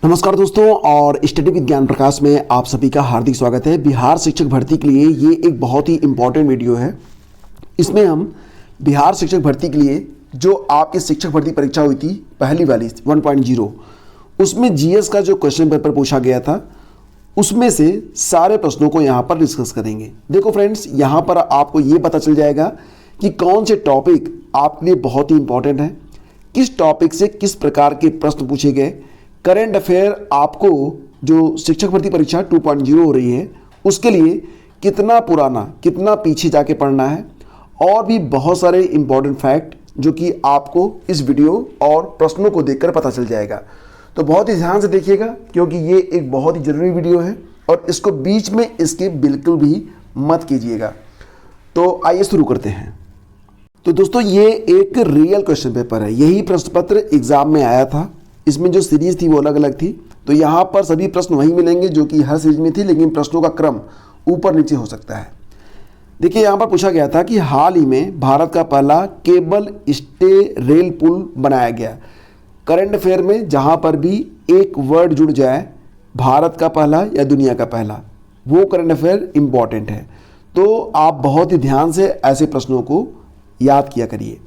नमस्कार दोस्तों, और स्टडी विद ज्ञान प्रकाश में आप सभी का हार्दिक स्वागत है। बिहार शिक्षक भर्ती के लिए ये एक बहुत ही इम्पॉर्टेंट वीडियो है। इसमें हम बिहार शिक्षक भर्ती के लिए जो आपकी शिक्षक भर्ती परीक्षा हुई थी पहली वाली 1.0, उसमें जीएस का जो क्वेश्चन पेपर पूछा गया था उसमें से सारे प्रश्नों को यहाँ पर डिस्कस करेंगे। देखो फ्रेंड्स, यहाँ पर आपको ये पता चल जाएगा कि कौन से टॉपिक आपके लिए बहुत ही इंपॉर्टेंट है, किस टॉपिक से किस प्रकार के प्रश्न पूछे गए, करेंट अफेयर आपको जो शिक्षक भर्ती परीक्षा 2.0 हो रही है उसके लिए कितना पुराना कितना पीछे जाके पढ़ना है, और भी बहुत सारे इंपॉर्टेंट फैक्ट जो कि आपको इस वीडियो और प्रश्नों को देखकर पता चल जाएगा। तो बहुत ही ध्यान से देखिएगा क्योंकि ये एक बहुत ही जरूरी वीडियो है और इसको बीच में इसके बिल्कुल भी मत कीजिएगा। तो आइए शुरू करते हैं। तो दोस्तों, ये एक रियल क्वेश्चन पेपर है। यही प्रश्न पत्र एग्जाम में आया था। इसमें जो सीरीज थी वो अलग अलग थी, तो यहाँ पर सभी प्रश्न वही मिलेंगे जो कि हर सीरीज में थी, लेकिन प्रश्नों का क्रम ऊपर नीचे हो सकता है। देखिए, यहाँ पर पूछा गया था कि हाल ही में भारत का पहला केबल स्टे रेल पुल बनाया गया। करंट अफेयर में जहाँ पर भी एक वर्ड जुड़ जाए, भारत का पहला या दुनिया का पहला, वो करंट अफेयर इम्पॉर्टेंट है। तो आप बहुत ही ध्यान से ऐसे प्रश्नों को याद किया करिए।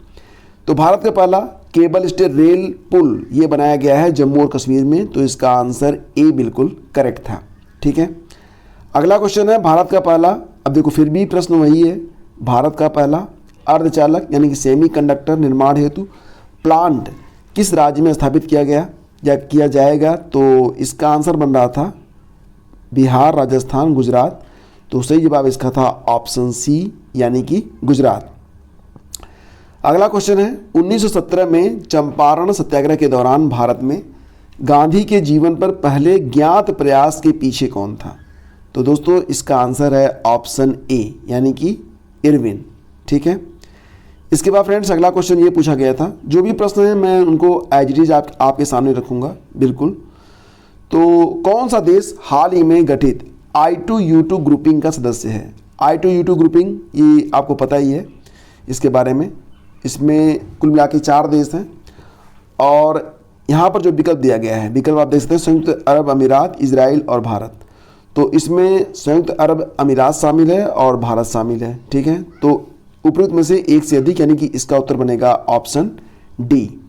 तो भारत का पहला केबल स्टे रेल पुल ये बनाया गया है जम्मू और कश्मीर में, तो इसका आंसर ए बिल्कुल करेक्ट था। ठीक है, अगला क्वेश्चन है भारत का पहला, अब देखो फिर भी प्रश्न वही है, भारत का पहला अर्धचालक यानी कि सेमी कंडक्टर निर्माण हेतु प्लांट किस राज्य में स्थापित किया गया या किया जाएगा? तो इसका आंसर बन रहा था बिहार, राजस्थान, गुजरात। तो सही जवाब इसका था ऑप्शन सी यानी कि गुजरात। अगला क्वेश्चन है 1917 में चंपारण सत्याग्रह के दौरान भारत में गांधी के जीवन पर पहले ज्ञात प्रयास के पीछे कौन था? तो दोस्तों, इसका आंसर है ऑप्शन ए यानी कि इरविन। ठीक है, इसके बाद फ्रेंड्स अगला क्वेश्चन ये पूछा गया था, जो भी प्रश्न है मैं उनको एज इट इज आपके सामने रखूंगा बिल्कुल। तो कौन सा देश हाल ही में गठित I2U2 ग्रुपिंग का सदस्य है? I2U2 ग्रुपिंग ये आपको पता ही है इसके बारे में। इसमें कुल मिला के 4 देश हैं और यहाँ पर जो विकल्प दिया गया है, विकल्प आप देख सकते हैं संयुक्त अरब अमीरात, इजराइल और भारत। तो इसमें संयुक्त अरब अमीरात शामिल है और भारत शामिल है। ठीक है, तो उपरोक्त में से एक से अधिक, यानी कि इसका उत्तर बनेगा ऑप्शन डी।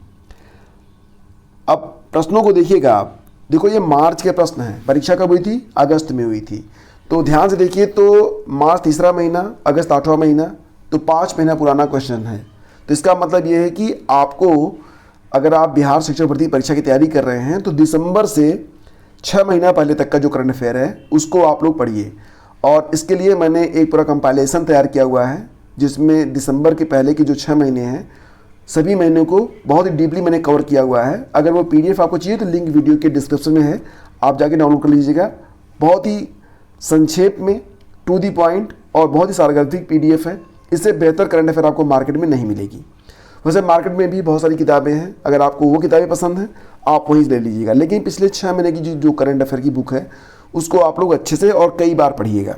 अब प्रश्नों को देखिएगा आप, देखो ये मार्च के प्रश्न हैं। परीक्षा कब हुई थी? अगस्त में हुई थी। तो ध्यान से देखिए, तो मार्च तीसरा महीना, अगस्त 8वां महीना, तो 5 महीना पुराना क्वेश्चन है। तो इसका मतलब ये है कि आपको अगर आप बिहार शिक्षक भर्ती परीक्षा की तैयारी कर रहे हैं तो दिसंबर से 6 महीना पहले तक का जो करंट अफेयर है उसको आप लोग पढ़िए। और इसके लिए मैंने एक पूरा कंपाइलेशन तैयार किया हुआ है जिसमें दिसंबर के पहले के जो 6 महीने हैं सभी महीनों को बहुत ही डीपली मैंने कवर किया हुआ है। अगर वो PDF आपको चाहिए तो लिंक वीडियो के डिस्क्रिप्शन में है, आप जाके डाउनलोड कर लीजिएगा। बहुत ही संक्षेप में, टू दी पॉइंट और बहुत ही सारगर्भिक PDF है। इससे बेहतर करंट अफेयर आपको मार्केट में नहीं मिलेगी। वैसे मार्केट में भी बहुत सारी किताबें हैं, अगर आपको वो किताबें पसंद हैं आप वहीं से ले लीजिएगा, लेकिन पिछले 6 महीने की जो करंट अफेयर की बुक है उसको आप लोग अच्छे से और कई बार पढ़िएगा।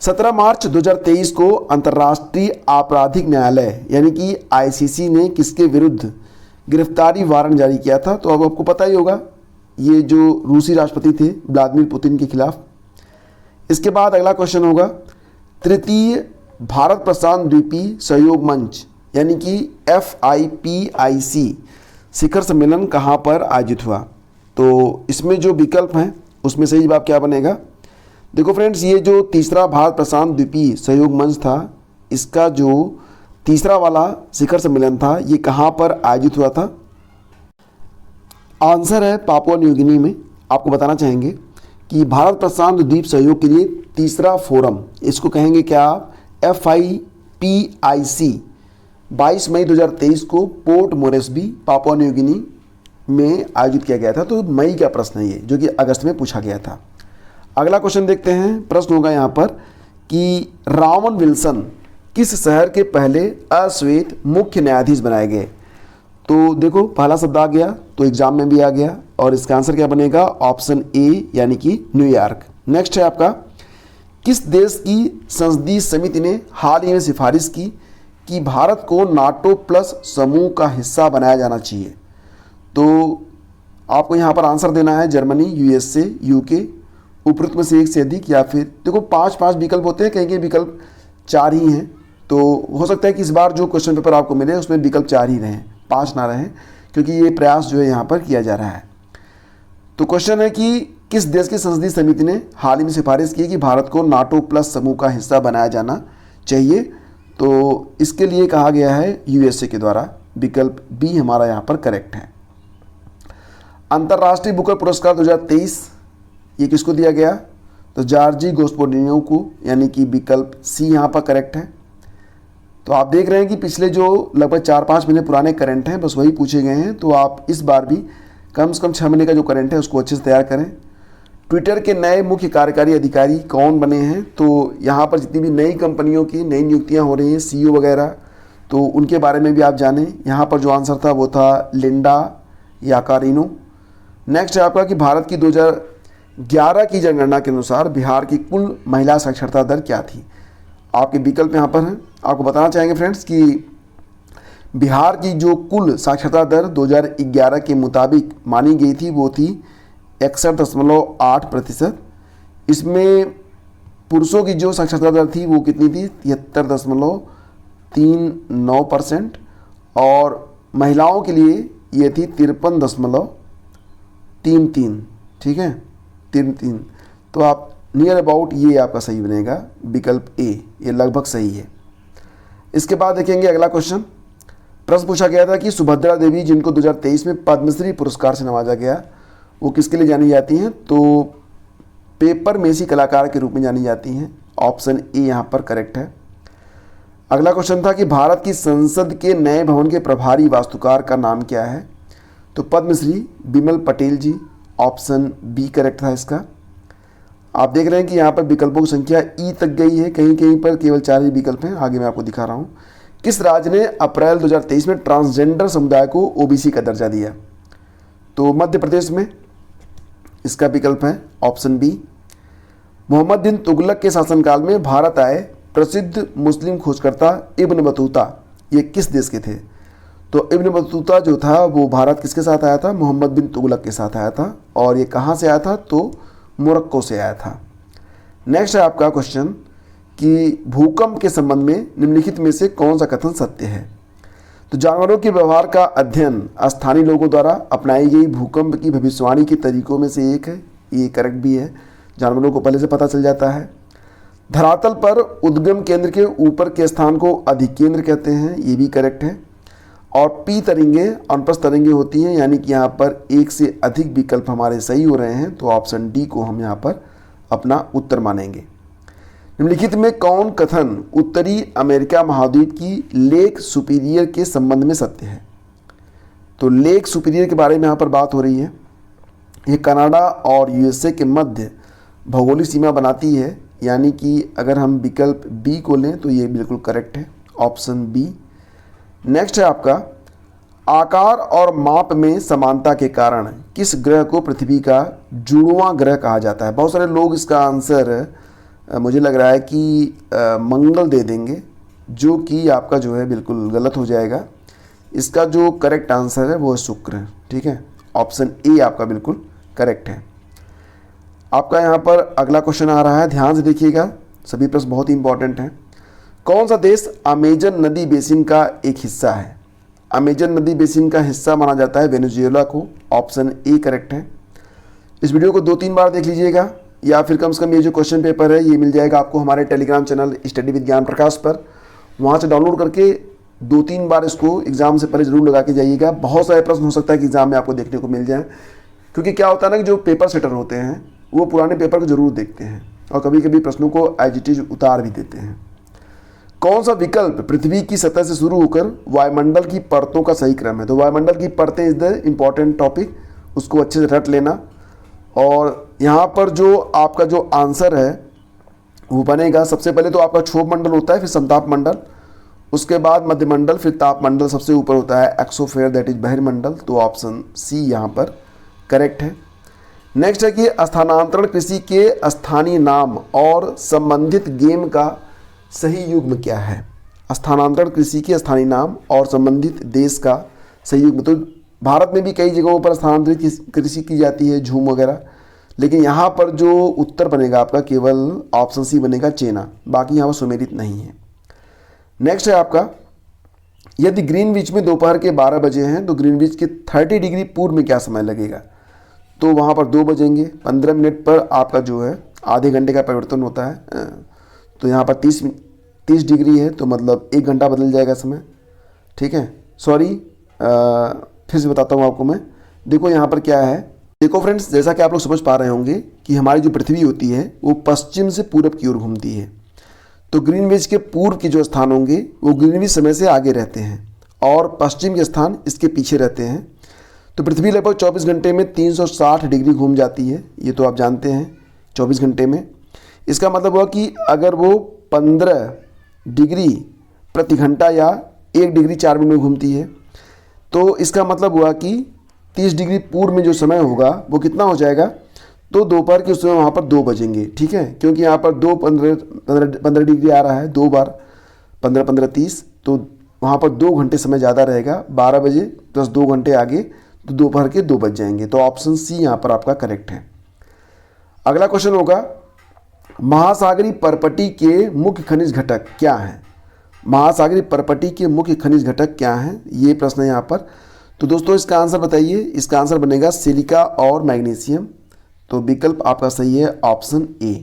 17 मार्च 2023 को अंतर्राष्ट्रीय आपराधिक न्यायालय यानी कि ICC ने किसके विरुद्ध गिरफ्तारी वारंट जारी किया था? तो अब आपको पता ही होगा, ये जो रूसी राष्ट्रपति थे व्लादिमीर पुतिन के खिलाफ। इसके बाद अगला क्वेश्चन होगा, तृतीय भारत प्रशांत द्वीपीय सहयोग मंच यानी कि FIPIC शिखर सम्मेलन कहाँ पर आयोजित हुआ? तो इसमें जो विकल्प हैं उसमें सही जवाब क्या बनेगा? देखो फ्रेंड्स, ये जो तीसरा भारत प्रशांत द्वीपीय सहयोग मंच था, इसका जो तीसरा वाला शिखर सम्मेलन था ये कहाँ पर आयोजित हुआ था? आंसर है पापुआ न्यू गिनी में। आपको बताना चाहेंगे कि भारत प्रशांत द्वीप सहयोग के लिए तीसरा फोरम, इसको कहेंगे क्या आप? FIPIC 22 मई 2023 को port Moresby, Papua New Guinea में आयोजित किया गया था। तो मई का प्रश्न है ये, जो कि अगस्त में पूछा गया था। अगला क्वेश्चन देखते हैं। प्रश्न होगा यहाँ पर कि रामन विल्सन किस शहर के पहले अश्वेत मुख्य न्यायाधीश बनाए गए? तो देखो पहला शब्द आ गया तो एग्जाम में भी आ गया, और इसका आंसर क्या बनेगा? ऑप्शन ए यानी कि न्यूयॉर्क। नेक्स्ट है आपका, किस देश की संसदीय समिति ने हाल ही में सिफारिश की कि भारत को नाटो प्लस समूह का हिस्सा बनाया जाना चाहिए? तो आपको यहाँ पर आंसर देना है जर्मनी, यूएसए, यूके, उपरोक्त में से एक से अधिक, या फिर देखो 5 विकल्प होते हैं, कहीं कहीं विकल्प 4 ही हैं। तो हो सकता है कि इस बार जो क्वेश्चन पेपर आपको मिले उसमें विकल्प 4 ही रहें, 5 ना रहें, क्योंकि ये प्रयास जो है यहाँ पर किया जा रहा है। तो क्वेश्चन है कि किस देश की संसदीय समिति ने हाल ही में सिफारिश की कि भारत को नाटो प्लस समूह का हिस्सा बनाया जाना चाहिए? तो इसके लिए कहा गया है यूएसए के द्वारा। विकल्प बी हमारा यहाँ पर करेक्ट है। अंतर्राष्ट्रीय बुकर पुरस्कार 2023 ये किसको दिया गया? तो जॉर्जी गोस्पोडिनो को, यानी कि विकल्प सी यहाँ पर करेक्ट है। तो आप देख रहे हैं कि पिछले जो लगभग 4-5 महीने पुराने करंट हैं बस वही पूछे गए हैं। तो आप इस बार भी कम से कम 6 महीने का जो करंट है उसको अच्छे से तैयार करें। ट्विटर के नए मुख्य कार्यकारी अधिकारी कौन बने हैं? तो यहाँ पर जितनी भी नई कंपनियों की नई नियुक्तियाँ हो रही हैं, सीईओ वगैरह, तो उनके बारे में भी आप जानें। यहाँ पर जो आंसर था वो था लिंडा याकारिनो। नेक्स्ट है आपका कि भारत की 2011 की जनगणना के अनुसार बिहार की कुल महिला साक्षरता दर क्या थी? आपके विकल्प यहाँ पर हैं। आपको बताना चाहेंगे फ्रेंड्स कि बिहार की जो कुल साक्षरता दर 2011 के मुताबिक मानी गई थी वो थी 61.8%। इसमें पुरुषों की जो साक्षरता दर थी वो कितनी थी? 73.39%, और महिलाओं के लिए ये थी 53.33। ठीक है, 33। तो आप नियर अबाउट ये आपका सही बनेगा, विकल्प ए, ये लगभग सही है। इसके बाद देखेंगे अगला क्वेश्चन। प्रश्न पूछा गया था कि सुभद्रा देवी जिनको 2023 में पद्मश्री पुरस्कार से नवाजा गया वो किसके लिए जानी जाती हैं? तो पेपर मेसी कलाकार के रूप में जानी जाती हैं। ऑप्शन ए यहाँ पर करेक्ट है। अगला क्वेश्चन था कि भारत की संसद के नए भवन के प्रभारी वास्तुकार का नाम क्या है? तो पद्मश्री बिमल पटेल जी। ऑप्शन बी करेक्ट था इसका। आप देख रहे हैं कि यहाँ पर विकल्पों की संख्या ई तक गई है, कहीं कहीं पर केवल 4 ही विकल्प हैं। आगे मैं आपको दिखा रहा हूँ। किस राज्य ने अप्रैल 2023 में ट्रांसजेंडर समुदाय को ओबीसी का दर्जा दिया? तो मध्य प्रदेश में। इसका विकल्प है ऑप्शन बी। मोहम्मद बिन तुगलक के शासनकाल में भारत आए प्रसिद्ध मुस्लिम खोजकर्ता इब्न बतूता ये किस देश के थे? तो इब्न बतूता जो था वो भारत किसके साथ आया था? मोहम्मद बिन तुगलक के साथ आया था। और ये कहाँ से आया था? तो मोरक्को से आया था। नेक्स्ट है आपका क्वेश्चन कि भूकंप के संबंध में निम्नलिखित में से कौन सा कथन सत्य है? तो जानवरों के व्यवहार का अध्ययन स्थानीय लोगों द्वारा अपनाई गई भूकंप की भविष्यवाणी के तरीकों में से एक है। ये करेक्ट भी है, जानवरों को पहले से पता चल जाता है। धरातल पर उद्गम केंद्र के ऊपर के स्थान को अधिकेंद्र कहते हैं, ये भी करेक्ट है। और पी तरंगे अनुप्रस्थ तरंगे होती हैं, यानी कि यहाँ पर एक से अधिक विकल्प हमारे सही हो रहे हैं। तो ऑप्शन डी को हम यहाँ पर अपना उत्तर मानेंगे। निम्नलिखित में कौन कथन उत्तरी अमेरिका महाद्वीप की लेक सुपीरियर के संबंध में सत्य है? तो लेक सुपीरियर के बारे में यहाँ पर बात हो रही है। ये कनाडा और यूएसए के मध्य भौगोलिक सीमा बनाती है, यानी कि अगर हम विकल्प बी को लें तो ये बिल्कुल करेक्ट है, ऑप्शन बी। नेक्स्ट है आपका आकार और माप में समानता के कारण किस ग्रह को पृथ्वी का जुड़वां ग्रह कहा जाता है? बहुत सारे लोग इसका आंसर मुझे लग रहा है कि मंगल दे देंगे, जो कि आपका जो है बिल्कुल गलत हो जाएगा। इसका जो करेक्ट आंसर है वो शुक्र है। ठीक है, ऑप्शन ए आपका बिल्कुल करेक्ट है। आपका यहाँ पर अगला क्वेश्चन आ रहा है, ध्यान से देखिएगा, सभी प्रश्न बहुत ही इंपॉर्टेंट हैं। कौन सा देश अमेजन नदी बेसिन का एक हिस्सा है? अमेजन नदी बेसिन का हिस्सा माना जाता है वेनेजुएला को। ऑप्शन ए करेक्ट है। इस वीडियो को 2-3 बार देख लीजिएगा, या फिर कम से कम ये जो क्वेश्चन पेपर है ये मिल जाएगा आपको हमारे टेलीग्राम चैनल स्टडी विद ज्ञान प्रकाश पर। वहाँ से डाउनलोड करके 2-3 बार इसको एग्जाम से पहले जरूर लगा के जाइएगा। बहुत सारे प्रश्न हो सकता है कि एग्जाम में आपको देखने को मिल जाए, क्योंकि क्या होता है ना कि जो पेपर सेटर होते हैं वो पुराने पेपर को जरूर देखते हैं और कभी कभी प्रश्नों को एज इट इज उतार भी देते हैं। कौन सा विकल्प पृथ्वी की सतह से शुरू होकर वायुमंडल की परतों का सही क्रम है? तो वायुमंडल की परतें इज द इम्पॉर्टेंट टॉपिक, उसको अच्छे से रट लेना। और यहाँ पर जो आपका जो आंसर है वो बनेगा, सबसे पहले तो आपका क्षोभ मंडल होता है, फिर समताप मंडल, उसके बाद मध्यमंडल, फिर तापमंडल, सबसे ऊपर होता है एक्सोस्फीयर दैट इज बहिर्मंडल। तो ऑप्शन सी यहाँ पर करेक्ट है। नेक्स्ट है कि स्थानांतरण कृषि के स्थानीय नाम और संबंधित गेम का सही युग्म क्या है? स्थानांतरण कृषि के स्थानीय नाम और संबंधित देश का सही युग्म। तो भारत में भी कई जगहों पर स्थानांतरित कृषि की जाती है, झूम वगैरह, लेकिन यहाँ पर जो उत्तर बनेगा आपका केवल ऑप्शन सी बनेगा, चेना। बाकी यहाँ पर सुमेलित नहीं है। नेक्स्ट है आपका, यदि ग्रीनविच में दोपहर के 12 बजे हैं तो ग्रीनविच के 30 डिग्री पूर्व में क्या समय लगेगा? तो वहाँ पर 2 बजेंगे। 15 मिनट पर आपका जो है आधे घंटे का परिवर्तन होता है। तो यहाँ पर 30 डिग्री है, तो मतलब 1 घंटा बदल जाएगा समय। ठीक है, सॉरी, फिर से बताता हूँ आपको मैं। देखो यहाँ पर क्या है, देखो फ्रेंड्स, जैसा कि आप लोग समझ पा रहे होंगे कि हमारी जो पृथ्वी होती है वो पश्चिम से पूरब की ओर घूमती है। तो ग्रीनविच के पूर्व के जो स्थान होंगे वो ग्रीनविच समय से आगे रहते हैं और पश्चिम के स्थान इसके पीछे रहते हैं। तो पृथ्वी लगभग 24 घंटे में 360 डिग्री घूम जाती है, ये तो आप जानते हैं, 24 घंटे में। इसका मतलब हुआ कि अगर वो 15 डिग्री प्रति घंटा या 1 डिग्री 4 मिनट में घूमती है, तो इसका मतलब हुआ कि 30 डिग्री पूर्व में जो समय होगा वो कितना हो जाएगा? तो दोपहर के समय वहाँ पर 2 बजेंगे। ठीक है, क्योंकि यहाँ पर 15 डिग्री आ रहा है, 2 बार 15 15 30, तो वहाँ पर 2 घंटे समय ज़्यादा रहेगा। 12 बजे प्लस 2 घंटे आगे, तो दोपहर के 2 बज जाएंगे। तो ऑप्शन सी यहाँ पर आपका करेक्ट है। अगला क्वेश्चन होगा, महासागरीय परपटी के मुख्य खनिज घटक क्या हैं? महासागरीय परपटी के मुख्य खनिज घटक क्या हैं, ये प्रश्न है यहाँ पर। तो दोस्तों इसका आंसर बताइए। इसका आंसर बनेगा सिलिका और मैग्नीशियम। तो विकल्प आपका सही है, ऑप्शन ए।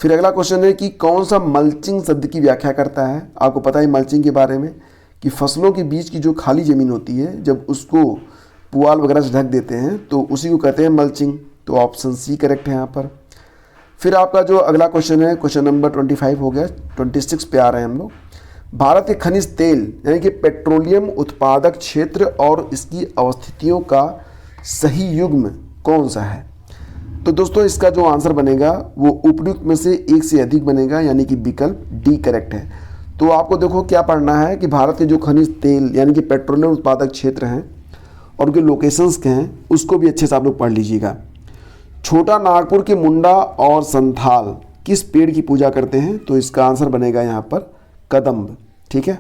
फिर अगला क्वेश्चन है कि कौन सा मल्चिंग शब्द की व्याख्या करता है? आपको पता है मल्चिंग के बारे में कि फसलों के बीच की जो खाली ज़मीन होती है, जब उसको पुआल वगैरह से ढक देते हैं तो उसी को कहते हैं मल्चिंग। तो ऑप्शन सी करेक्ट है यहाँ पर। फिर आपका जो अगला क्वेश्चन है, क्वेश्चन नंबर 25 हो गया, 26 पे आ रहे हैं हम लोग। भारत के खनिज तेल यानी कि पेट्रोलियम उत्पादक क्षेत्र और इसकी अवस्थितियों का सही युग्म कौन सा है? तो दोस्तों इसका जो आंसर बनेगा वो उपयुक्त में से एक से अधिक बनेगा, यानी कि विकल्प डी करेक्ट है। तो आपको देखो क्या पढ़ना है कि भारत के जो खनिज तेल यानी कि पेट्रोलियम उत्पादक क्षेत्र हैं और उनके लोकेशंस के हैं, उसको भी अच्छे से आप लोग पढ़ लीजिएगा। छोटा नागपुर के मुंडा और संथाल किस पेड़ की पूजा करते हैं? तो इसका आंसर बनेगा यहाँ पर कदम्ब। ठीक है,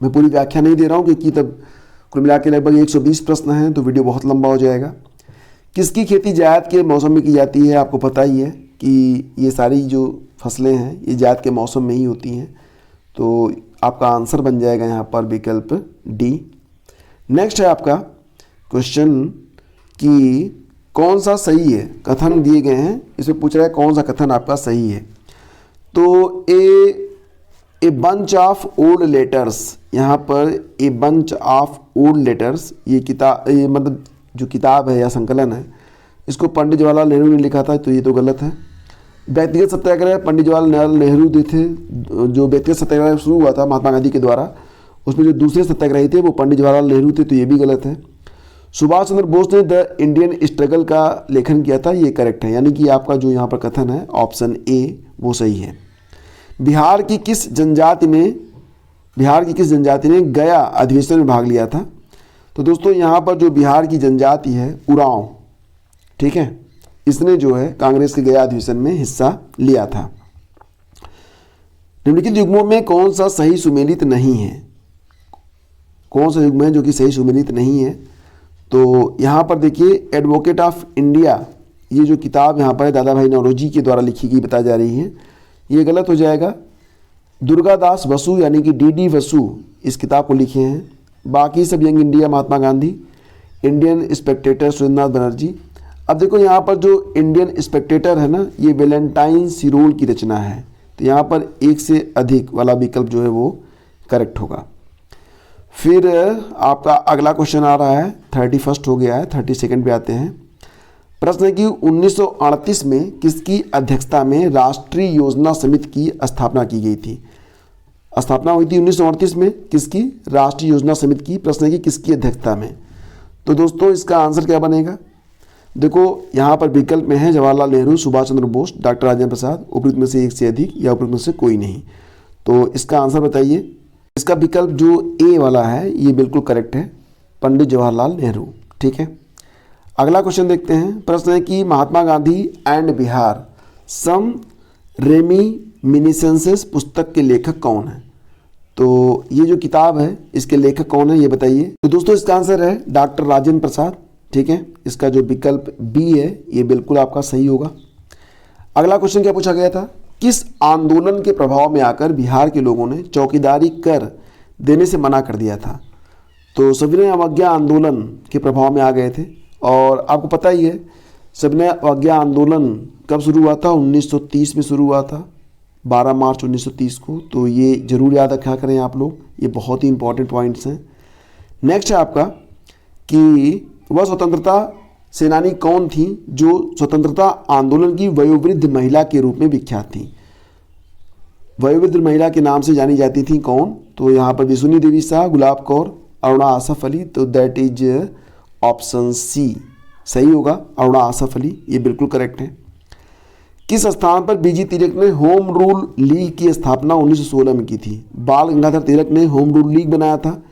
मैं पूरी व्याख्या नहीं दे रहा हूँ क्योंकि तब कुल मिला के लगभग 120 प्रश्न हैं तो वीडियो बहुत लंबा हो जाएगा। किसकी खेती जायद के मौसम में की जाती है? आपको पता ही है कि ये सारी जो फसलें हैं ये जायद के मौसम में ही होती हैं। तो आपका आंसर बन जाएगा यहाँ पर विकल्प डी। नेक्स्ट है आपका क्वेश्चन कि कौन सा सही है? कथन दिए गए हैं, इसमें पूछ रहा है कौन सा कथन आपका सही है। तो a bunch of old letters, यहाँ पर a bunch of old letters, ये किताब, ये मतलब जो किताब है या संकलन है, इसको पंडित जवाहरलाल नेहरू ने लिखा था, तो ये तो गलत है। व्यक्तिगत सत्याग्रह पंडित जवाहरलाल नेहरू थे, जो व्यक्तिगत सत्याग्रह शुरू हुआ था महात्मा गांधी के द्वारा, उसमें जो दूसरे सत्याग्रही थे वो पंडित जवाहरलाल नेहरू थे, तो ये भी गलत है। सुभाष चंद्र बोस ने द इंडियन स्ट्रगल का लेखन किया था, ये करेक्ट है, यानी कि आपका जो यहाँ पर कथन है ऑप्शन ए वो सही है। बिहार की किस जनजाति ने गया अधिवेशन में भाग लिया था? तो दोस्तों यहाँ पर जो बिहार की जनजाति है उरांव, ठीक है, इसने जो है कांग्रेस के गया अधिवेशन में हिस्सा लिया था। निम्नलिखित युग्मों में कौन सा सही सुमेलित नहीं है? कौन सा युग्म है जो कि सही सुमेलित नहीं है? तो यहाँ पर देखिए एडवोकेट ऑफ इंडिया, ये जो किताब यहाँ पर दादा भाई नौरोजी के द्वारा लिखी गई बताई जा रही है, ये गलत हो जाएगा। दुर्गादास बसु यानी कि डी बसु इस किताब को लिखे हैं। बाकी सब young India Mahatma Gandhi, Indian Spectator Surendranath Banerjee. अब देखो यहाँ पर जो इंडियन स्पेक्टेटर है ना, ये वैलेंटाइन सिरोल की रचना है, तो यहाँ पर एक से अधिक वाला विकल्प जो है वो करेक्ट होगा। फिर आपका अगला क्वेश्चन आ रहा है, 31 हो गया है, 32 पे आते हैं। प्रश्न है कि 1938 में किसकी अध्यक्षता में राष्ट्रीय योजना समिति की स्थापना की गई थी? स्थापना हुई थी 1938 में किसकी? राष्ट्रीय योजना समिति की। प्रश्न है कि किसकी अध्यक्षता में? तो दोस्तों इसका आंसर क्या बनेगा? देखो यहाँ पर विकल्प में है जवाहरलाल नेहरू, सुभाष चंद्र बोस, डॉक्टर राजेंद्र प्रसाद, उपयुक्त में से एक से अधिक या उपयुक्त में से कोई नहीं। तो इसका आंसर बताइए। इसका विकल्प जो ए वाला है ये बिल्कुल करेक्ट है, पंडित जवाहरलाल नेहरू। ठीक है, अगला क्वेश्चन देखते हैं। प्रश्न है कि Mahatma Gandhi and Bihar some reminiscences पुस्तक के लेखक कौन है? तो ये जो किताब है इसके लेखक कौन है ये बताइए। तो दोस्तों इसका आंसर है डॉक्टर राजेंद्र प्रसाद। ठीक है, इसका जो विकल्प बी है ये बिल्कुल आपका सही होगा। अगला क्वेश्चन क्या पूछा गया था, किस आंदोलन के प्रभाव में आकर बिहार के लोगों ने चौकीदारी कर देने से मना कर दिया था। तो सविनय अवज्ञा आंदोलन के प्रभाव में आ गए थे। और आपको पता ही है सविनय अवज्ञा आंदोलन कब शुरू हुआ था, 1930 में शुरू हुआ था, 12 मार्च 1930 को। तो ये जरूर याद रखा करें आप लोग, ये बहुत ही इंपॉर्टेंट पॉइंट्स हैं। नेक्स्ट है आपका कि वह स्वतंत्रता सेनानी कौन थी जो स्वतंत्रता आंदोलन की वयोवृद्ध महिला के रूप में विख्यात थी। वयोवृद्ध महिला के नाम से जानी जाती थी कौन, तो यहाँ पर विसुनी देवी शाह, गुलाब कौर, अरुणा आसफ अली। तो दैट इज ऑप्शन सी सही होगा, अरुणा आसफ अली, ये बिल्कुल करेक्ट है। किस स्थान पर बीजी तिलक ने होम रूल लीग की स्थापना 1916 में की थी। बाल गंगाधर तिलक ने होम रूल लीग बनाया था,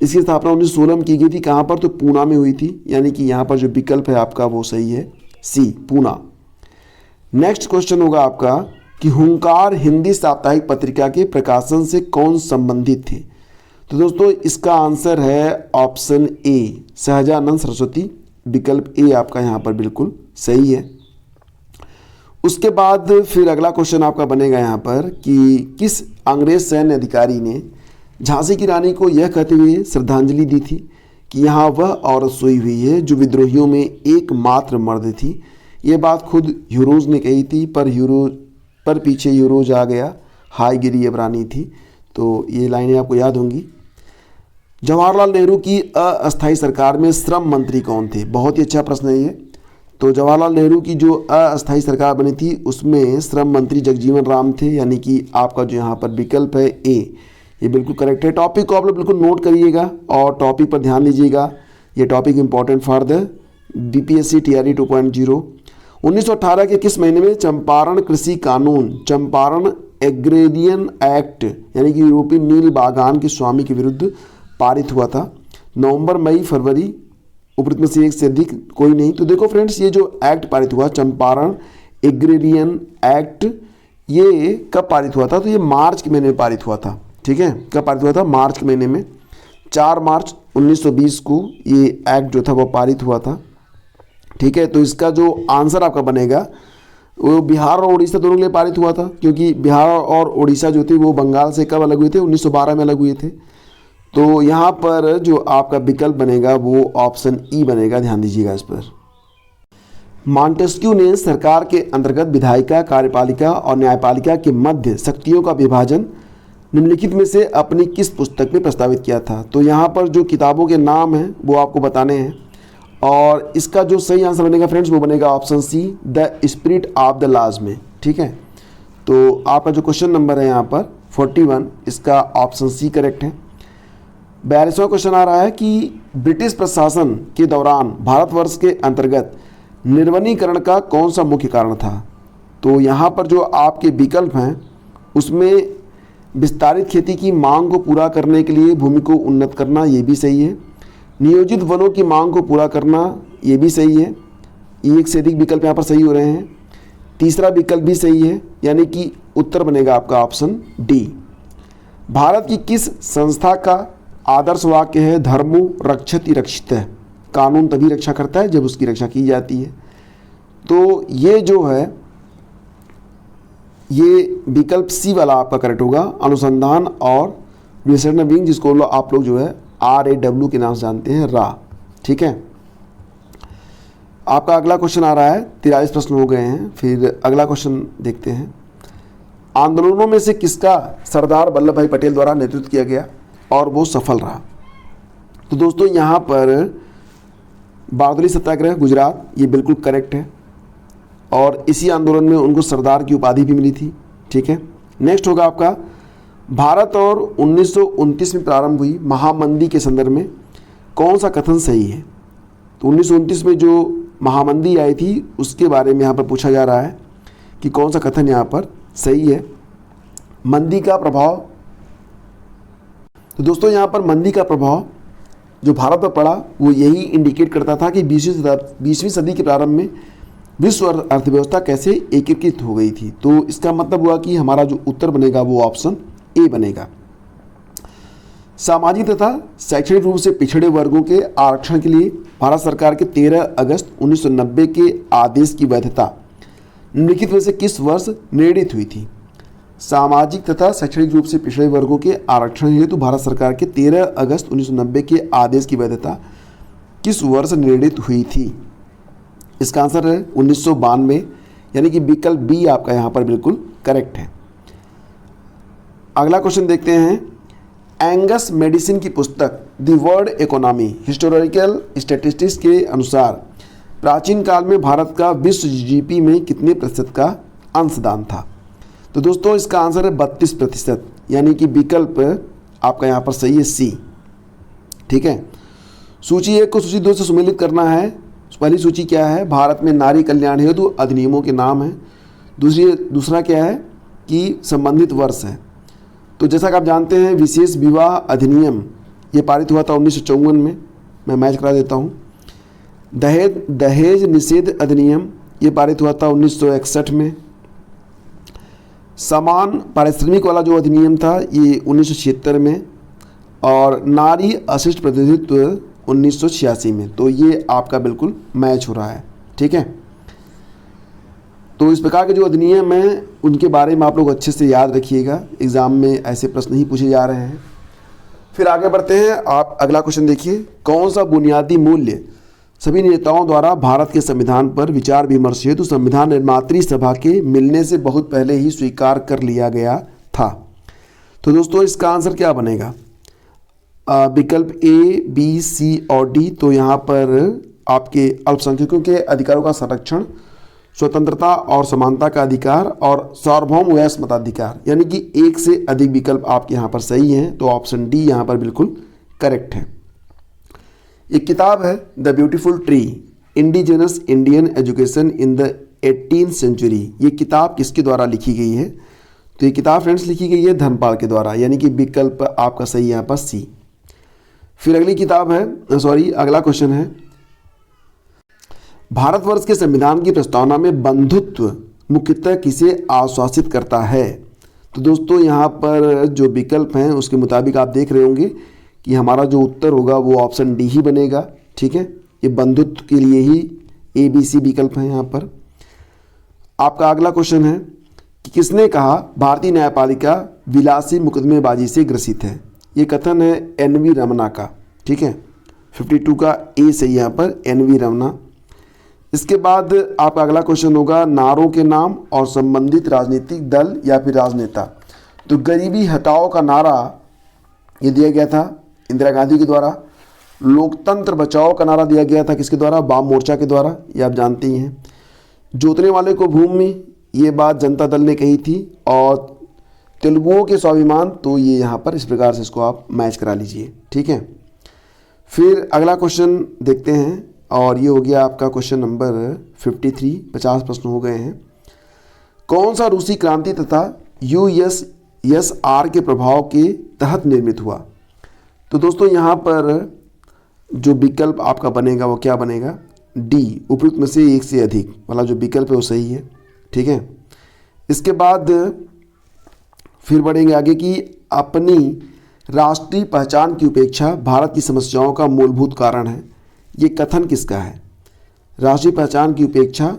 इसकी स्थापना 1916 में की गई थी। कहाँ पर, तो पूना में हुई थी, यानी कि यहाँ पर जो विकल्प है आपका वो सही है, सी पूना। नेक्स्ट क्वेश्चन होगा आपका कि हुंकार हिंदी साप्ताहिक पत्रिका के प्रकाशन से कौन संबंधित थे। तो दोस्तों इसका आंसर है ऑप्शन ए सहजानंद सरस्वती, विकल्प ए आपका यहाँ पर बिल्कुल सही है। उसके बाद फिर अगला क्वेश्चन आपका बनेगा यहाँ पर कि किस अंग्रेज सैन्य अधिकारी ने झांसी की रानी को यह कहते हुए श्रद्धांजलि दी थी कि यहाँ वह औरत सोई हुई है जो विद्रोहियों में एकमात्र मर्द थी। ये बात खुद यूरोज ने कही थी, पर पीछे यूरोज आ गया, हाय गिरी अब रानी थी। तो ये लाइनें आपको याद होंगी। जवाहरलाल नेहरू की अस्थायी सरकार में श्रम मंत्री कौन थे। बहुत ही अच्छा प्रश्न है ये। तो जवाहरलाल नेहरू की जो अस्थायी सरकार बनी थी उसमें श्रम मंत्री जगजीवन राम थे, यानी कि आपका जो यहाँ पर विकल्प है ए, ये बिल्कुल करेक्ट है। टॉपिक को आप लोग बिल्कुल नोट करिएगा और टॉपिक पर ध्यान दीजिएगा, ये topic important for the BPSC TRE 2.0। 1918 के किस महीने में चंपारण कृषि कानून, चंपारण एग्रेरियन एक्ट, यानी कि यूरोपीय नील बागान के स्वामी के विरुद्ध पारित हुआ था। नवंबर, मई, फरवरी, उपरोक्त में से एक से अधिक कोई नहीं। तो देखो फ्रेंड्स, ये जो एक्ट पारित हुआ चंपारण एग्रेरियन एक्ट, ये कब पारित हुआ था, तो ये मार्च के महीने में पारित हुआ था। ठीक है, कब पारित हुआ था, मार्च के महीने में, 4 मार्च 1920 को ये एक्ट जो था वो पारित हुआ था। ठीक है, तो इसका जो आंसर आपका बनेगा वो बिहार और उड़ीसा दोनों के लिए पारित हुआ था, क्योंकि बिहार और उड़ीसा जो थे वो बंगाल से कब अलग हुए थे, 1912 में अलग हुए थे। तो यहाँ पर जो आपका विकल्प बनेगा वो ऑप्शन ई बनेगा, ध्यान दीजिएगा इस पर। मॉन्टेस्क्यू ने सरकार के अंतर्गत विधायिका, कार्यपालिका और न्यायपालिका के मध्य शक्तियों का विभाजन निम्नलिखित में से अपनी किस पुस्तक में प्रस्तावित किया था। तो यहाँ पर जो किताबों के नाम हैं वो आपको बताने हैं और इसका जो सही आंसर बनेगा फ्रेंड्स वो बनेगा option C the spirit of the laws में। ठीक है, तो आपका जो क्वेश्चन नंबर है यहाँ पर 41, इसका ऑप्शन सी करेक्ट है। 42वां क्वेश्चन आ रहा है कि ब्रिटिश प्रशासन के दौरान भारतवर्ष के अंतर्गत निर्वनीकरण का कौन सा मुख्य कारण था। तो यहाँ पर जो आपके विकल्प हैं उसमें विस्तारित खेती की मांग को पूरा करने के लिए भूमि को उन्नत करना, ये भी सही है। नियोजित वनों की मांग को पूरा करना, ये भी सही है। एक से अधिक विकल्प यहाँ पर सही हो रहे हैं। तीसरा विकल्प भी सही है, यानी कि उत्तर बनेगा आपका ऑप्शन डी। भारत की किस संस्था का आदर्श वाक्य है धर्मो रक्षति रक्षितः, कानून तभी रक्षा करता है जब उसकी रक्षा की जाती है। तो ये जो है ये विकल्प सी वाला आपका करेक्ट होगा, अनुसंधान और रिसर्च विंग, जिसको आप लोग जो है RAW के नाम से जानते हैं, रा। ठीक है, आपका अगला क्वेश्चन आ रहा है, 43 प्रश्न हो गए हैं। फिर अगला क्वेश्चन देखते हैं, आंदोलनों में से किसका सरदार वल्लभ भाई पटेल द्वारा नेतृत्व किया गया और वो सफल रहा। तो दोस्तों यहाँ पर बारदोली सत्याग्रह गुजरात, ये बिल्कुल करेक्ट है और इसी आंदोलन में उनको सरदार की उपाधि भी मिली थी। ठीक है, नेक्स्ट होगा आपका भारत और 1929 में प्रारंभ हुई महामंदी के संदर्भ में कौन सा कथन सही है। तो 1929 में जो महामंदी आई थी उसके बारे में यहाँ पर पूछा जा रहा है कि कौन सा कथन यहाँ पर सही है। मंदी का प्रभाव, तो दोस्तों यहाँ पर मंदी का प्रभाव जो भारत पर पड़ा वो यही इंडिकेट करता था कि 20वीं सदी के प्रारंभ में विश्व अर्थव्यवस्था कैसे एकीकृत हो गई थी। तो इसका मतलब हुआ कि हमारा जो उत्तर बनेगा वो ऑप्शन ए बनेगा। सामाजिक तथा शैक्षणिक रूप से पिछड़े वर्गों के आरक्षण के लिए भारत सरकार के 13 अगस्त 1990 के आदेश की वैधता निम्नलिखित में से किस वर्ष निर्णित हुई थी? सामाजिक तथा शैक्षणिक रूप से पिछड़े वर्गों के आरक्षण हेतु भारत सरकार के 13 अगस्त 1990 के आदेश की वैधता किस वर्ष निर्णित हुई थी? इसका आंसर है 1992, यानी कि विकल्प बी आपका यहाँ पर बिल्कुल करेक्ट है। अगला क्वेश्चन देखते हैं। एंगस मेडिसिन की पुस्तक the world economy historical statistics के अनुसार प्राचीन काल में भारत का विश्व जीडीपी में कितने प्रतिशत का अंशदान था? तो दोस्तों इसका आंसर है 32%, यानी कि विकल्प आपका यहाँ पर सही है सी। ठीक है, सूची 1 को सूची 2 से सम्मिलित करना है। पहली सूची क्या है? भारत में नारी कल्याण हेतु अधिनियमों के नाम है। दूसरा क्या है कि संबंधित वर्ष है। तो जैसा कि आप जानते हैं विशेष विवाह अधिनियम ये पारित हुआ था 1954 में। मैं मैच करा देता हूँ। दहेज निषेध अधिनियम ये पारित हुआ था 1961 में। समान पारिश्रमिक वाला जो अधिनियम था ये 1976 में, और नारी अशिष्ट प्रतिनिधित्व 1986 में। तो ये आपका बिल्कुल मैच हो रहा है। ठीक है, तो इस प्रकार के जो अधिनियम हैं उनके बारे में आप लोग अच्छे से याद रखिएगा, एग्ज़ाम में ऐसे प्रश्न ही पूछे जा रहे हैं। फिर आगे बढ़ते हैं। आप अगला क्वेश्चन देखिए। कौन सा बुनियादी मूल्य सभी नेताओं द्वारा भारत के संविधान पर विचार विमर्श हेतु संविधान निर्मात्री सभा के मिलने से बहुत पहले ही स्वीकार कर लिया गया था? तो दोस्तों इसका आंसर क्या बनेगा? विकल्प ए, बी, सी और डी। तो यहाँ पर आपके अल्पसंख्यकों के अधिकारों का संरक्षण, स्वतंत्रता और समानता का अधिकार और सार्वभौम वयस्क मताधिकार, यानी कि एक से अधिक विकल्प आपके यहाँ पर सही हैं। तो ऑप्शन डी यहाँ पर बिल्कुल करेक्ट है। एक किताब है the beautiful tree indigenous Indian education in the 18th century. ये किताब किसके द्वारा लिखी गई है? तो ये किताब फ्रेंड्स लिखी गई है धर्मपाल के द्वारा, यानी कि विकल्प आपका सही यहाँ पर सी। फिर अगली किताब है, अगला क्वेश्चन है। भारतवर्ष के संविधान की प्रस्तावना में बंधुत्व मुख्यतः किसे आश्वासित करता है? तो दोस्तों यहाँ पर जो विकल्प हैं उसके मुताबिक आप देख रहे होंगे कि हमारा जो उत्तर होगा वो ऑप्शन डी ही बनेगा। ठीक है, ये बंधुत्व के लिए ही ए, बी, सी विकल्प हैं यहाँ पर। आपका अगला क्वेश्चन है कि किसने कहा भारतीय न्यायपालिका विलासी मुकदमेबाजी से ग्रसित है? ये कथन है एन.वी. रमना का। ठीक है, 52 का ए सही यहाँ पर एन.वी. रमना। इसके बाद आपका अगला क्वेश्चन होगा नारों के नाम और संबंधित राजनीतिक दल या फिर राजनेता। तो गरीबी हटाओ का नारा ये दिया गया था इंदिरा गांधी के द्वारा। लोकतंत्र बचाओ का नारा दिया गया था किसके द्वारा? वाम मोर्चा के द्वारा, ये आप जानते ही हैं। जोतने वाले को भूमि, ये बात जनता दल ने कही थी। और तेलुगुओं के स्वाभिमान, तो ये यहाँ पर इस प्रकार से इसको आप मैच करा लीजिए। ठीक है, फिर अगला क्वेश्चन देखते हैं और ये हो गया आपका क्वेश्चन नंबर 53। 50 प्रश्न हो गए हैं। कौन सा रूसी क्रांति तथा यूएसएसआर के प्रभाव के तहत निर्मित हुआ? तो दोस्तों यहाँ पर जो विकल्प आपका बनेगा वो क्या बनेगा? डी, उपयुक्त में से एक से अधिक वाला जो विकल्प है वो सही है। ठीक है, इसके बाद फिर बढ़ेंगे आगे कि अपनी राष्ट्रीय पहचान की उपेक्षा भारत की समस्याओं का मूलभूत कारण है। ये कथन किसका है? राष्ट्रीय पहचान की उपेक्षा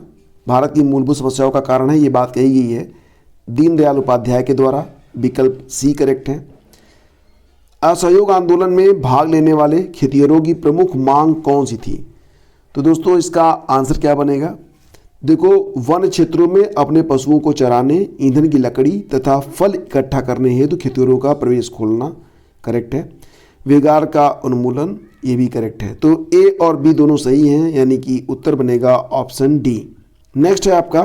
भारत की मूलभूत समस्याओं का कारण है, ये बात कही गई है दीनदयाल उपाध्याय के द्वारा। विकल्प सी करेक्ट है। असहयोग आंदोलन में भाग लेने वाले खेतिहरों की प्रमुख मांग कौन सी थी? तो दोस्तों इसका आंसर क्या बनेगा? देखो, वन क्षेत्रों में अपने पशुओं को चराने, ईंधन की लकड़ी तथा फल इकट्ठा करने हेतु खेतिहरों का प्रवेश खोलना करेक्ट है। वेगार का उन्मूलन, ये भी करेक्ट है। तो ए और बी दोनों सही हैं, यानी कि उत्तर बनेगा ऑप्शन डी। नेक्स्ट है आपका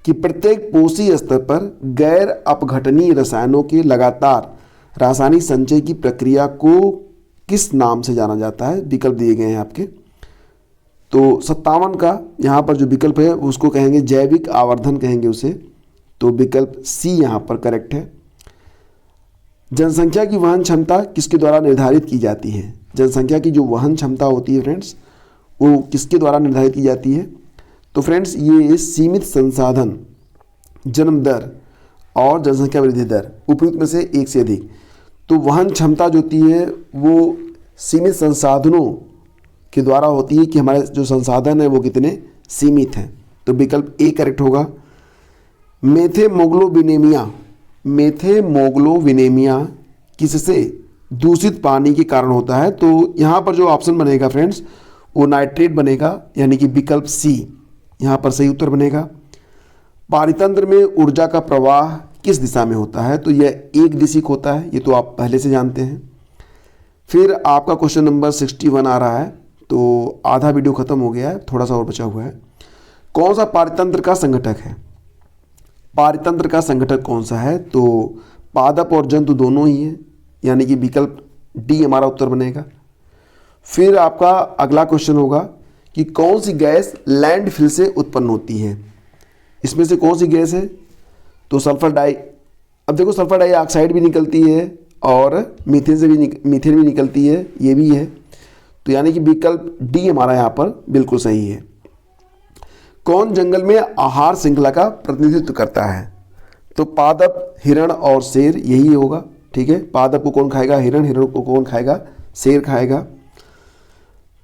कि प्रत्येक पोषी स्तर पर गैर अपघटनीय रसायनों के लगातार रासायनिक संचय की प्रक्रिया को किस नाम से जाना जाता है? विकल्प दिए गए हैं आपके। तो 57 का यहाँ पर जो विकल्प है उसको कहेंगे जैविक आवर्धन कहेंगे उसे। तो विकल्प सी यहाँ पर करेक्ट है। जनसंख्या की वहन क्षमता किसके द्वारा निर्धारित की जाती है? जनसंख्या की जो वहन क्षमता होती है फ्रेंड्स वो किसके द्वारा निर्धारित की जाती है? तो फ्रेंड्स ये सीमित संसाधन, जन्म दर और जनसंख्या वृद्धि दर, उपयुक्त में से एक से अधिक। तो वहन क्षमता जो होती है वो सीमित संसाधनों के द्वारा होती है कि हमारे जो संसाधन है वो कितने सीमित हैं। तो विकल्प ए करेक्ट होगा। मेथेमोग्लोबिनेमिया किससे दूषित पानी के कारण होता है? तो यहाँ पर जो ऑप्शन बनेगा फ्रेंड्स वो नाइट्रेट बनेगा, यानी कि विकल्प सी यहाँ पर सही उत्तर बनेगा। पारितंत्र में ऊर्जा का प्रवाह किस दिशा में होता है? तो यह एक दिशिक होता है, ये तो आप पहले से जानते हैं। फिर आपका क्वेश्चन नंबर 61 आ रहा है, तो आधा वीडियो खत्म हो गया है, थोड़ा सा और बचा हुआ है। कौन सा पारितंत्र का संघटक है? पारितंत्र का संघटक कौन सा है? तो पादप और जंतु दोनों ही है, यानी कि विकल्प डी हमारा उत्तर बनेगा। फिर आपका अगला क्वेश्चन होगा कि कौन सी गैस लैंडफिल से उत्पन्न होती है? इसमें से कौन सी गैस है? तो सल्फर डाई, अब देखो सल्फर डाइऑक्साइड भी निकलती है और मीथेन भी निकलती है, ये भी है। तो यानी कि विकल्प डी हमारा यहाँ पर बिल्कुल सही है। कौन जंगल में आहार श्रृंखला का प्रतिनिधित्व करता है? तो पादप, हिरण और शेर यही होगा। ठीक है, पादप को कौन खाएगा? हिरण। हिरण को कौन खाएगा? शेर खाएगा।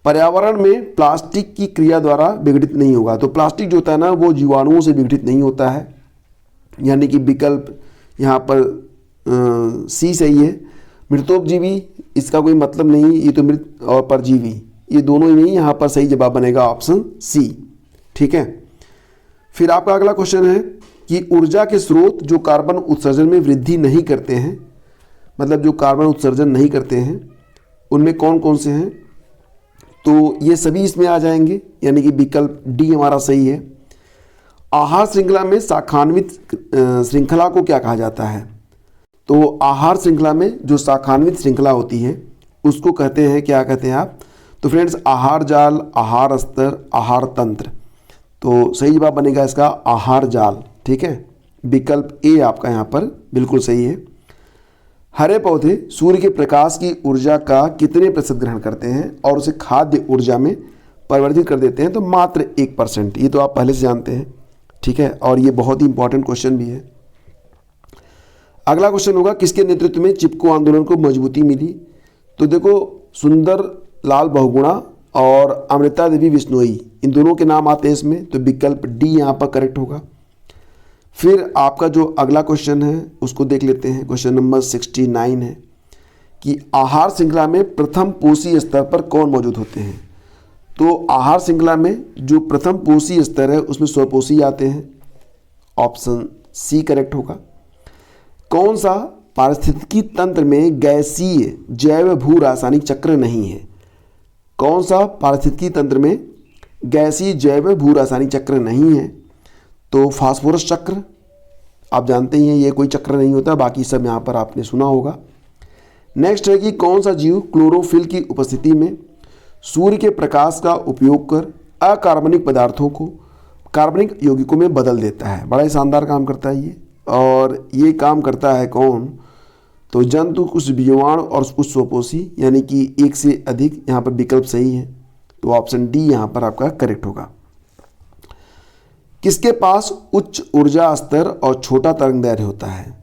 पर्यावरण में प्लास्टिक की क्रिया द्वारा विघटित नहीं होगा। तो प्लास्टिक जो होता है ना वो जीवाणुओं से विघटित नहीं होता है, यानी कि विकल्प यहाँ पर सी सही है। मृतोपजीवी इसका कोई मतलब नहीं, ये तो मृत और परजीवी ये दोनों ही नहीं, यहाँ पर सही जवाब बनेगा ऑप्शन सी। ठीक है, फिर आपका अगला क्वेश्चन है कि ऊर्जा के स्रोत जो कार्बन उत्सर्जन में वृद्धि नहीं करते हैं, मतलब जो कार्बन उत्सर्जन नहीं करते हैं, उनमें कौन कौन से हैं? तो ये सभी इसमें आ जाएंगे, यानी कि विकल्प डी हमारा सही है। आहार श्रृंखला में शाखान्वित श्रृंखला को क्या कहा जाता है? तो आहार श्रृंखला में जो शाखान्वित श्रृंखला होती है उसको कहते हैं, क्या कहते हैं आप? तो फ्रेंड्स आहार जाल, आहार स्तर, आहार तंत्र। तो सही जवाब बनेगा इसका आहार जाल। ठीक है, विकल्प ए आपका यहाँ पर बिल्कुल सही है। हरे पौधे सूर्य के प्रकाश की ऊर्जा का कितने प्रतिशत ग्रहण करते हैं और उसे खाद्य ऊर्जा में परिवर्तित कर देते हैं? तो मात्र 1%। ये तो आप पहले से जानते हैं। ठीक है, और ये बहुत ही इंपॉर्टेंट क्वेश्चन भी है। अगला क्वेश्चन होगा किसके नेतृत्व में चिपको आंदोलन को मजबूती मिली? तो देखो सुंदर लाल बहुगुणा और अमृता देवी बिश्नोई, इन दोनों के नाम आते हैं इसमें, तो विकल्प डी यहाँ पर करेक्ट होगा। फिर आपका जो अगला क्वेश्चन है उसको देख लेते हैं। क्वेश्चन नंबर 69 है कि आहार श्रृंखला में प्रथम पोषी स्तर पर कौन मौजूद होते हैं? तो आहार श्रृंखला में जो प्रथम पोषी स्तर है उसमें स्वपोषी आते हैं, ऑप्शन सी करेक्ट होगा। कौन सा पारिस्थितिकी तंत्र में गैसीय जैव भू रासायनिक चक्र नहीं है? कौन सा पारिस्थितिकी तंत्र में गैसीय जैव भू रासायनिक चक्र नहीं है? तो फास्फोरस चक्र, आप जानते ही हैं ये कोई चक्र नहीं होता, बाकी सब यहाँ पर आपने सुना होगा। नेक्स्ट है कि कौन सा जीव क्लोरोफिल की उपस्थिति में सूर्य के प्रकाश का उपयोग कर अकार्बनिक पदार्थों को कार्बनिक यौगिकों में बदल देता है? बड़ा ही शानदार काम करता है ये। और ये काम करता है कौन? तो जंतु, कुछ जीवाणु और कुछ स्वपोषी, यानी कि एक से अधिक। यहाँ पर विकल्प सही है, तो ऑप्शन डी यहाँ पर आपका करेक्ट होगा। किसके पास उच्च ऊर्जा स्तर और छोटा तरंगदैर्घ्य होता है?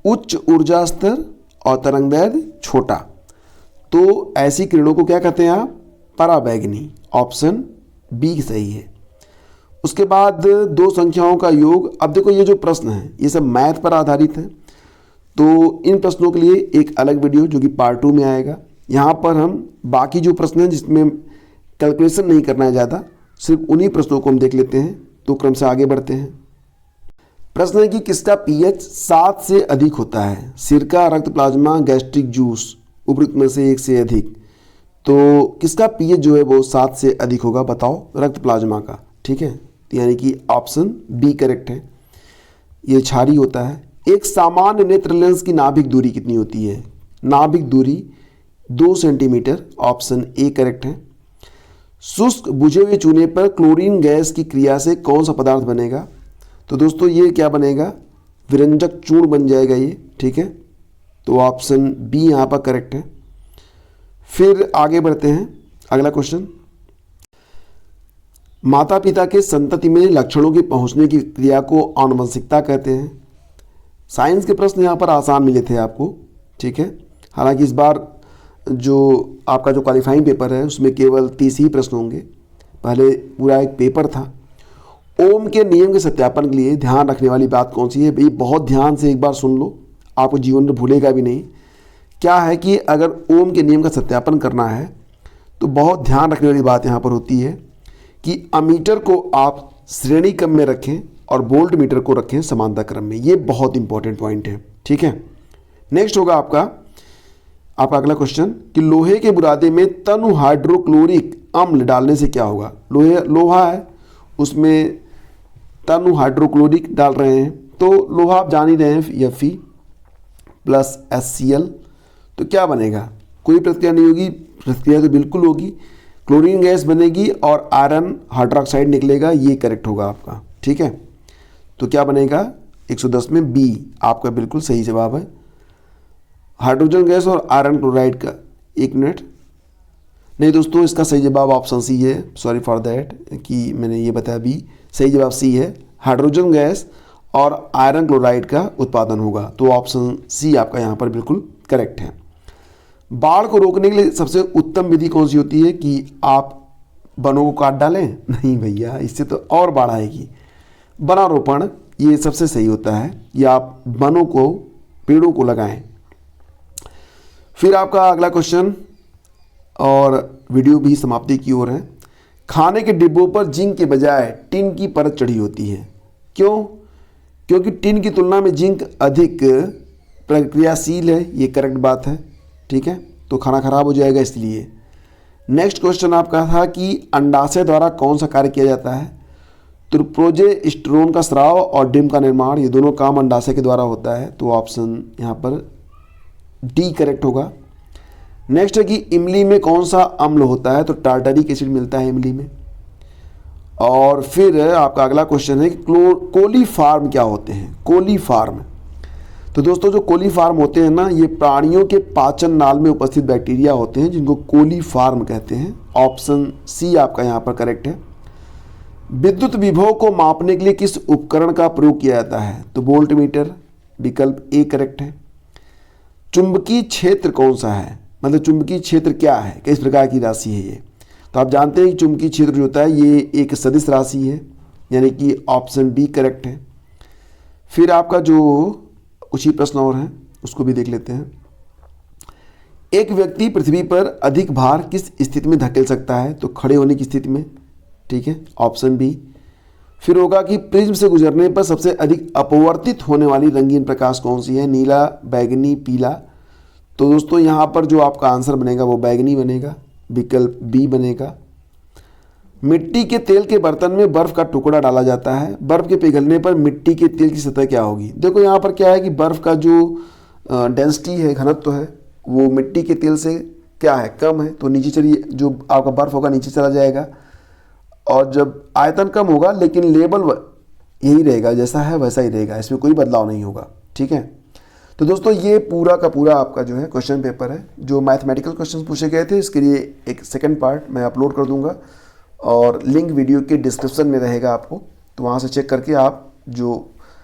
उच्च ऊर्जा स्तर और तरंगदैर्घ्य छोटा, तो ऐसी किरणों को क्या कहते हैं आप? पराबैंगनी, ऑप्शन बी सही है। उसके बाद दो संख्याओं का योग। अब देखो ये जो प्रश्न है ये सब मैथ पर आधारित है, तो इन प्रश्नों के लिए एक अलग वीडियो जो कि पार्ट 2 में आएगा। यहाँ पर हम बाकी जो प्रश्न हैं जिसमें कैलकुलेशन नहीं करना है ज़्यादा, सिर्फ उन्हीं प्रश्नों को हम देख लेते हैं, तो क्रम से आगे बढ़ते हैं। प्रश्न है कि किसका पीएच 7 से अधिक होता है? सिरका, रक्त प्लाज्मा, गैस्ट्रिक जूस, उपरोक्त में से एक से अधिक। तो किसका पीएच जो है वो 7 से अधिक होगा? बताओ। रक्त प्लाज्मा का। ठीक है, यानी कि ऑप्शन बी करेक्ट है, ये क्षारीय होता है। एक सामान्य नेत्र लेंस की नाभिक दूरी कितनी होती है? नाभिक दूरी 2 सेंटीमीटर, ऑप्शन ए करेक्ट है। शुष्क बुझे हुए चूने पर क्लोरीन गैस की क्रिया से कौन सा पदार्थ बनेगा? तो दोस्तों ये क्या बनेगा? विरंजक चूर्ण बन जाएगा ये। ठीक है, तो ऑप्शन बी यहाँ पर करेक्ट है। फिर आगे बढ़ते हैं। अगला क्वेश्चन, माता पिता के संतति में लक्षणों के पहुंचने की क्रिया को आनुवंशिकता कहते हैं। साइंस के प्रश्न यहाँ पर आसान मिले थे आपको। ठीक है, हालांकि इस बार जो आपका जो क्वालिफाइंग पेपर है उसमें केवल 30 ही प्रश्न होंगे, पहले पूरा एक पेपर था। ओम के नियम के सत्यापन के लिए ध्यान रखने वाली बात कौन सी है भाई, बहुत ध्यान से एक बार सुन लो, आपको जीवन में भूलेगा भी नहीं। क्या है कि अगर ओम के नियम का सत्यापन करना है तो बहुत ध्यान रखने वाली बात यहाँ पर होती है कि अमीटर को आप श्रेणी क्रम में रखें और वोल्ट मीटर को रखें समानता क्रम में। ये बहुत इंपॉर्टेंट पॉइंट है, ठीक है। नेक्स्ट होगा आपका अगला क्वेश्चन कि लोहे के बुरादे में तनु हाइड्रोक्लोरिक अम्ल डालने से क्या होगा। लोहा है, उसमें तनु हाइड्रोक्लोरिक डाल रहे हैं, तो लोहा आप जान ही रहे हैं Fe प्लस HCl, तो क्या बनेगा, कोई प्रतिक्रिया नहीं होगी। प्रतिक्रिया तो बिल्कुल होगी, क्लोरीन गैस बनेगी और आयरन हाइड्रोक्साइड निकलेगा, ये करेक्ट होगा आपका, ठीक है। तो क्या बनेगा 110 में बी आपका बिल्कुल सही जवाब है। हाइड्रोजन गैस और आयरन क्लोराइड का, एक मिनट, नहीं दोस्तों इसका सही जवाब ऑप्शन सी है, सॉरी फॉर दैट कि मैंने ये बताया बी, सही जवाब सी है। हाइड्रोजन गैस और आयरन क्लोराइड का उत्पादन होगा, तो ऑप्शन सी आपका यहाँ पर बिल्कुल करेक्ट है। बाढ़ को रोकने के लिए सबसे उत्तम विधि कौन सी होती है कि आप वनों को काट डालें? नहीं भैया, इससे तो और बाढ़ आएगी। वनारोपण ये सबसे सही होता है, या आप वनों को, पेड़ों को लगाएं। फिर आपका अगला क्वेश्चन, और वीडियो भी समाप्ति की ओर है। खाने के डिब्बों पर जिंक के बजाय टिन की परत चढ़ी होती है, क्यों? क्योंकि टिन की तुलना में जिंक अधिक प्रक्रियाशील है, ये करेक्ट बात है, ठीक है। तो खाना खराब हो जाएगा इसलिए। नेक्स्ट क्वेश्चन आपका था कि अंडाशय द्वारा कौन सा कार्य किया जाता है। तो प्रोजेस्टेरोन का स्राव और डिम का निर्माण, ये दोनों काम अंडाशय के द्वारा होता है, तो ऑप्शन यहाँ पर डी करेक्ट होगा। नेक्स्ट है कि इमली में कौन सा अम्ल होता है, तो टार्टरिक एसिड मिलता है इमली में। और फिर आपका अगला क्वेश्चन है कि कोलीफार्म क्या होते हैं। कोलीफार्म, तो दोस्तों जो कोलीफार्म होते हैं ना, ये प्राणियों के पाचन नाल में उपस्थित बैक्टीरिया होते हैं जिनको कोलीफार्म कहते हैं। ऑप्शन सी आपका यहाँ पर करेक्ट है। विद्युत विभव को मापने के लिए किस उपकरण का प्रयोग किया जाता है, तो वोल्ट मीटर, विकल्प ए करेक्ट है। चुंबकीय क्षेत्र कौन सा है, मतलब चुंबकीय क्षेत्र क्या है, किस प्रकार की राशि है ये, तो आप जानते हैं कि चुंबकीय क्षेत्र जो होता है ये एक सदिश राशि है, यानी कि ऑप्शन बी करेक्ट है। फिर आपका जो कुछ ही प्रश्न और हैं उसको भी देख लेते हैं। एक व्यक्ति पृथ्वी पर अधिक भार किस स्थिति में धकेल सकता है, तो खड़े होने की स्थिति में, ठीक है, ऑप्शन बी। फिर होगा कि प्रिज्म से गुजरने पर सबसे अधिक अपवर्तित होने वाली रंगीन प्रकाश कौन सी है, नीला, बैगनी, पीला। तो दोस्तों यहाँ पर जो आपका आंसर बनेगा वो बैगनी बनेगा, विकल्प बी बनेगा। मिट्टी के तेल के बर्तन में बर्फ का टुकड़ा डाला जाता है, बर्फ के पिघलने पर मिट्टी के तेल की सतह क्या होगी। देखो यहाँ पर क्या है कि बर्फ का जो डेंसिटी है, घनत्व है, वो मिट्टी के तेल से क्या है, कम है, तो नीचे चलिए, जो आपका बर्फ होगा नीचे चला जाएगा। और जब आयतन कम होगा लेकिन लेवल यही रहेगा, जैसा है वैसा ही रहेगा, इसमें कोई बदलाव नहीं होगा, ठीक है। तो दोस्तों ये पूरा का पूरा आपका जो है क्वेश्चन पेपर है, जो मैथमेटिकल क्वेश्चन पूछे गए थे, इसके लिए एक सेकंड पार्ट मैं अपलोड कर दूंगा और लिंक वीडियो के डिस्क्रिप्शन में रहेगा आपको, तो वहाँ से चेक करके आप जो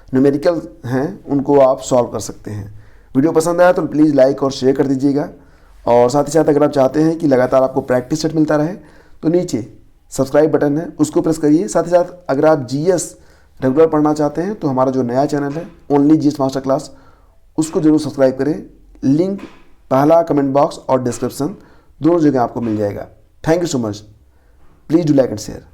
न्यूमेरिकल हैं उनको आप सॉल्व कर सकते हैं। वीडियो पसंद आया तो प्लीज़ लाइक और शेयर कर दीजिएगा, और साथ ही साथ अगर आप चाहते हैं कि लगातार आपको प्रैक्टिस सेट मिलता रहे तो नीचे सब्सक्राइब बटन है उसको प्रेस करिए। साथ ही साथ अगर आप जीएस रेगुलर पढ़ना चाहते हैं तो हमारा जो नया चैनल है ओनली जीएस मास्टर क्लास, उसको जरूर सब्सक्राइब करें। लिंक पहला कमेंट बॉक्स और डिस्क्रिप्शन दोनों जगह आपको मिल जाएगा। Thank you so much, please do like and share.